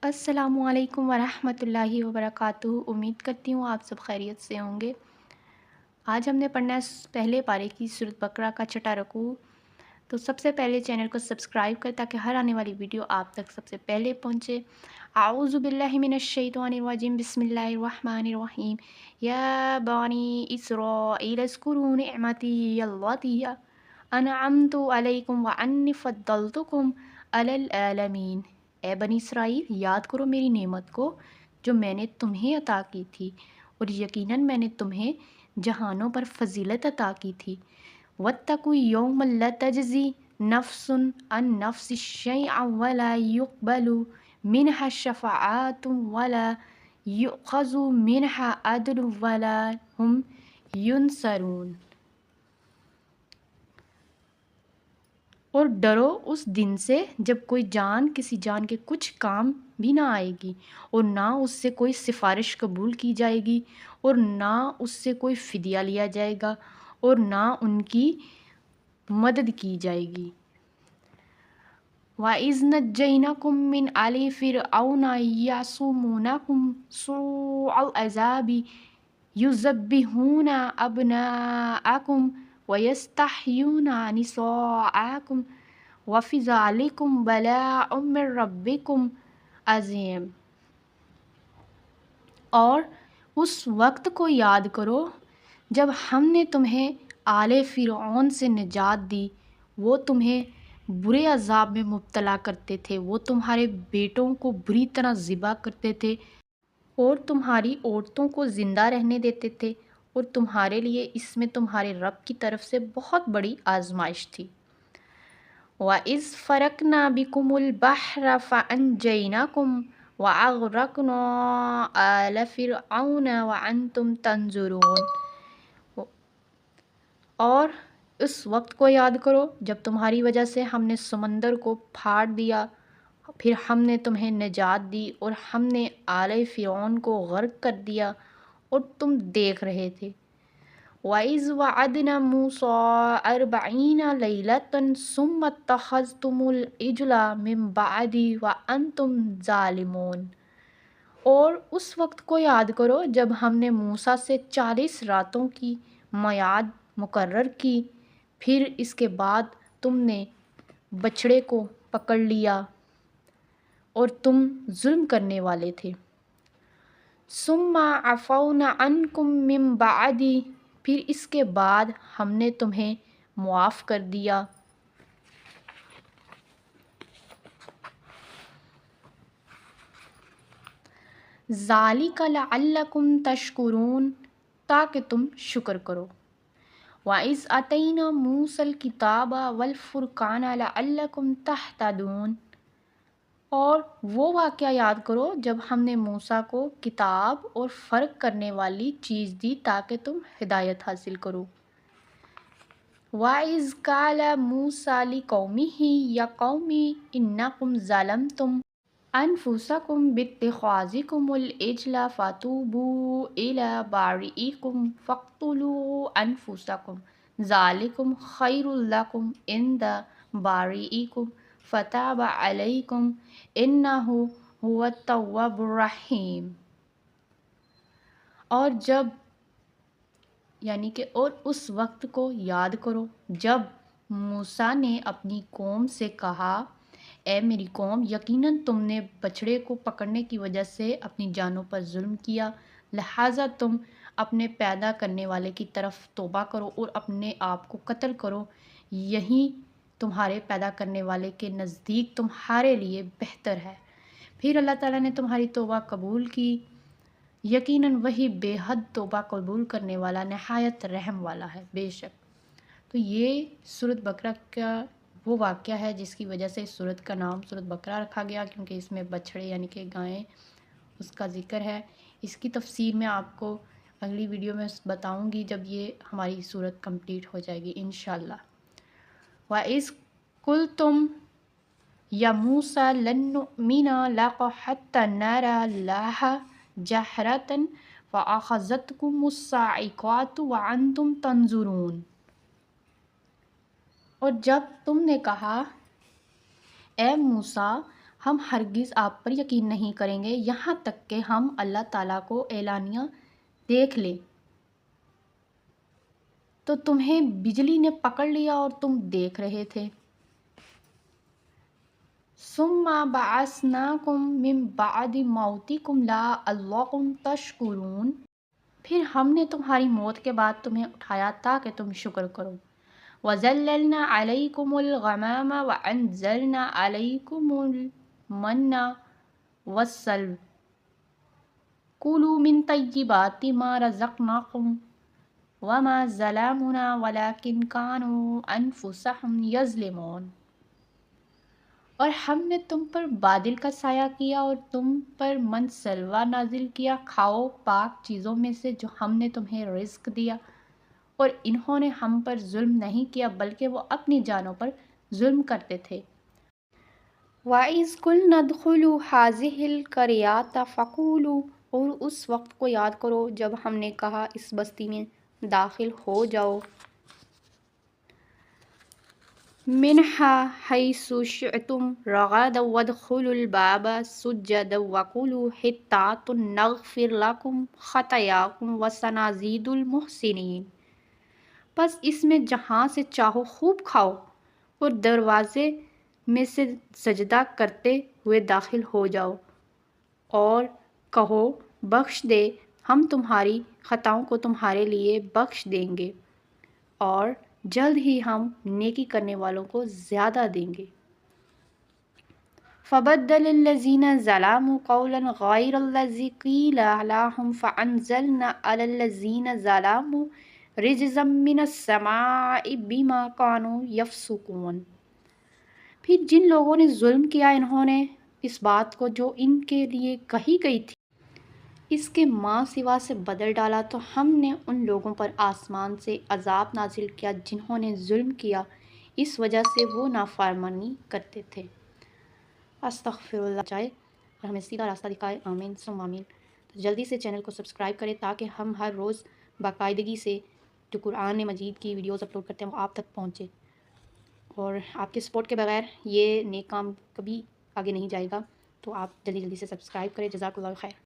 السلام علیکم ورحمۃ اللہ وبرکاتہ۔ امید کرتی ہوں آپ سب خیریت سے ہوں گے۔ آج ہم نے پڑھنا ہے پہلے پارے کی سورۃ بقرہ کا چھٹا رکوع۔ تو سب سے پہلے چینل کو سبسکرائب کریں تاکہ ہر آنے والی ویڈیو آپ تک سب سے پہلے پہنچے۔ اعوذ باللہ من الشیطان الرجیم، بسم اللہ الرحمن الرحیم۔ یا بنی اسرائیل اذکروا نعمتی التی انعمت علیکم وانی فضلتکم علی العالمین۔ اے بنی اسرائیل، یاد کرو میری نعمت کو جو میں نے تمہیں عطا کی تھی، اور یقیناً میں نے تمہیں جہانوں پر فضیلت عطا کی تھی۔ واتقوا یوما لا تجزی نفس عن نفس شیئا ولا یقبل منها شفاعۃ ولا یؤخذ منها عدل ولا هم ینصرون۔ اور ڈرو اس دن سے جب کوئی جان کسی جان کے کچھ کام بھی نہ آئے گی، اور نہ اس سے کوئی سفارش قبول کی جائے گی، اور نہ اس سے کوئی فدیہ لیا جائے گا، اور نہ ان کی مدد کی جائے گی۔ وَإِذْ نَجَّيْنَاكُم مِّنْ آلِ فِرْعَوْنَ يَسُومُونَكُمْ سُوءَ الْعَذَابِ يُذَبِّحُونَ أَبْنَاءَكُمْ وَيَسْتَحْيُونَ نِسَاءَكُمْ وَفِي ذَلِكُمْ بَلَاءٌ مِّن رَّبِّكُمْ عَظِيمٌ۔ اور اس وقت کو یاد کرو جب ہم نے تمہیں آل فرعون سے نجات دی۔ وہ تمہیں برے عذاب میں مبتلا کرتے تھے، وہ تمہارے بیٹوں کو بری طرح ذبح کرتے تھے، اور تمہاری عورتوں کو زندہ رہنے دیتے تھے، اور تمہارے لیے اس میں تمہارے رب کی طرف سے بہت بڑی آزمائش تھی۔ وَإِذْ فَرَقْنَا بِكُمُ الْبَحْرَ فَأَنْجَيْنَاكُمْ وَأَغْرَقْنَا آلَ فِرْعَوْنَ وَأَنْتُمْ تَنظُرُونَ۔ اور اس وقت کو یاد کرو جب تمہاری وجہ سے ہم نے سمندر کو پھاڑ دیا، پھر ہم نے تمہیں نجات دی، اور ہم نے آل فرعون کو غرق کر دیا اور تم دیکھ رہے تھے۔ وَإِذْ وَعَدْنَا مُوسَىٰ 40 لَيْلَةً ثُمَّ اتَّخَذْتُمُ الْعِجْلَ مِن بَعْدِهِ وَأَنْتُمْ ظَالِمُونَ۔ اور اس وقت کو یاد کرو جب ہم نے موسیٰ سے 40 راتوں کی میعاد مقرر کی، پھر اس کے بعد تم نے بچھڑے کو پکڑ لیا اور تم ظلم کرنے والے تھے۔ ثُمَّ عَفَوْنَا عَنْكُم مِّن بَعْدِ، پھر اس کے بعد ہم نے تمہیں معاف کر دیا۔ ذَلِكَ لَعَلَّكُمْ تَشْكُرُونَ، تاکہ تم شکر کرو۔ وَإِذْ آتَيْنَا مُوسَى الْكِتَابَ وَالْفُرْقَانَ لَعَلَّكُمْ تَهْتَدُونَ۔ اور وہ واقعہ یاد کرو جب ہم نے موسیٰ کو کتاب اور فرق کرنے والی چیز دی تاکہ تم ہدایت حاصل کرو۔ وَإِذْ قَالَ مُوسَىٰ لِقَوْمِهِ يَا قَوْمِ إِنَّكُمْ ظَلَمْتُمْ أَنفُسَكُمْ بِاتِّخَاذِكُمُ الْعِجْلَ فَتُوبُوا إِلَىٰ بَارِئِكُمْ فَاقْتُلُوا أَنفُسَكُمْ ذَٰلِكُمْ خَيْرٌ لَّكُمْ عِندَ بَارِئِكُمْ فَتَابَ عَلَيْكُمْ إِنَّهُ هُوَ التَّوَّابُ الرَّحِيمُ۔ اور اس وقت کو یاد کرو جب موسیٰ نے اپنی قوم سے کہا، اے میری قوم، یقیناً تم نے بچھڑے کو پکڑنے کی وجہ سے اپنی جانوں پر ظلم کیا، لہٰذا تم اپنے پیدا کرنے والے کی طرف توبہ کرو اور اپنے آپ کو قتل کرو، یہی تمہارے پیدا کرنے والے کے نزدیک تمہارے لیے بہتر ہے۔ پھر اللہ تعالیٰ نے تمہاری توبہ قبول کی، یقیناً وہی بے حد توبہ قبول کرنے والا نہایت رحم والا ہے بے شک۔ تو یہ سورۃ بقرہ کا وہ واقعہ ہے جس کی وجہ سے اس سورۃ کا نام سورۃ بقرہ رکھا گیا، کیونکہ اس میں بچھڑے یعنی کہ گائیں اس کا ذکر ہے۔ اس کی تفسیر میں آپ کو اگلی ویڈیو میں بتاؤں گی جب یہ ہماری سورۃ کمپلیٹ ہو جائے گی انشاءاللہ۔ وَإِذْ قُلْتُمْ يَا مُوسَىٰ لَن نُّؤْمِنَ لَكَ حَتَّىٰ نَرَىٰ اللَّهَ جَهْرَةً فَأَخَذَتْكُمُ الصَّاعِقَةُ وَأَنْتُمْ تَنظُرُونَ۔ اور جب تم نے کہا، اے موسیٰ، ہم ہرگز آپ پر یقین نہیں کریں گے یہاں تک کہ ہم اللہ تعالیٰ کو اعلانیہ دیکھ لیں۔ تو تمہیں بجلی نے پکڑ لیا اور تم دیکھ رہے تھے۔ ثم بعثناکم من بعد موتکم لعلکم تشکرون، پھر ہم نے تمہاری موت کے بعد تمہیں اٹھایا تاکہ تم شکر کرو۔ وَظَلَّلْنَا عَلَيْكُمُ الْغَمَامَ وَأَنزَلْنَا عَلَيْكُمُ الْمَنَّ وَالسَّلْوَىٰ كُلُوا مِن طَيِّبَاتِ مَا رَزَقْنَاكُمْ وَمَا ظَلَمُونَا وَلَٰكِن كَانُوا أَنفُسَهُمْ يَظْلِمُونَ، اور ہم نے تم پر بادل کا سایہ کیا اور تم پر من سلوہ نازل کیا، کھاؤ پاک چیزوں میں سے جو ہم نے تمہیں رزق دیا، اور انہوں نے ہم پر ظلم نہیں کیا بلکہ وہ اپنی جانوں پر ظلم کرتے تھے۔ وَإِذْ قُلْنَا ادْخُلُوا هَٰذِهِ الْقَرْيَةَ فَقُولُوا، اور اس وقت کو یاد کرو جب ہم نے کہا اس بستی میں داخل ہو جاؤ۔ مِنْهَا حَيْثُ شِئْتُمْ رَغَدًا وَادْخُلُوا الْبَابَ سُجَّدًا وَقُولُوا حِطَّةٌ نَغْفِرْ لَكُمْ خَطَايَاكُمْ وَسَنَزِيدُ الْمُحْسِنِينَ، بس اس میں جہاں سے چاہو خوب کھاؤ اور دروازے میں سے سجدہ کرتے ہوئے داخل ہو جاؤ، اور کہو بخش دے، ہم تمہاری خطاؤں کو تمہارے لیے بخش دیں گے، اور جلد ہی ہم نیکی کرنے والوں کو زیادہ دیں گے۔ فَبَدَّلَ الَّذِينَ ظَلَمُوا قَوْلًا غَيْرَ الَّذِي قِيلَ لَهُمْ فَأَنزَلْنَا عَلَى الَّذِينَ ظَلَمُوا رِجْزًا مِّنَ السَّمَاءِ بِمَا كَانُوا يَفْسُقُونَ، پھر جن لوگوں نے ظلم کیا انہوں نے اس بات کو جو ان کے لیے کہی گئی تھی اس کے ماں سوا سے بدل ڈالا، تو ہم نے ان لوگوں پر آسمان سے عذاب نازل کیا جنہوں نے ظلم کیا اس وجہ سے وہ نافرمانی کرتے تھے۔ استغفر اللہ چاہے اور ہمیں سیدھا راستہ دکھائے، آمین ثم آمین۔ تو جلدی سے چینل کو سبسکرائب کریں تاکہ ہم ہر روز باقاعدگی سے جو قرآن مجید کی ویڈیوز اپلوڈ کرتے ہیں وہ آپ تک پہنچے، اور آپ کے سپورٹ کے بغیر یہ نیک کام کبھی آگے نہیں جائے گا، تو آپ جلدی سے سبسکرائب کریں۔ جزاک اللہ خیر۔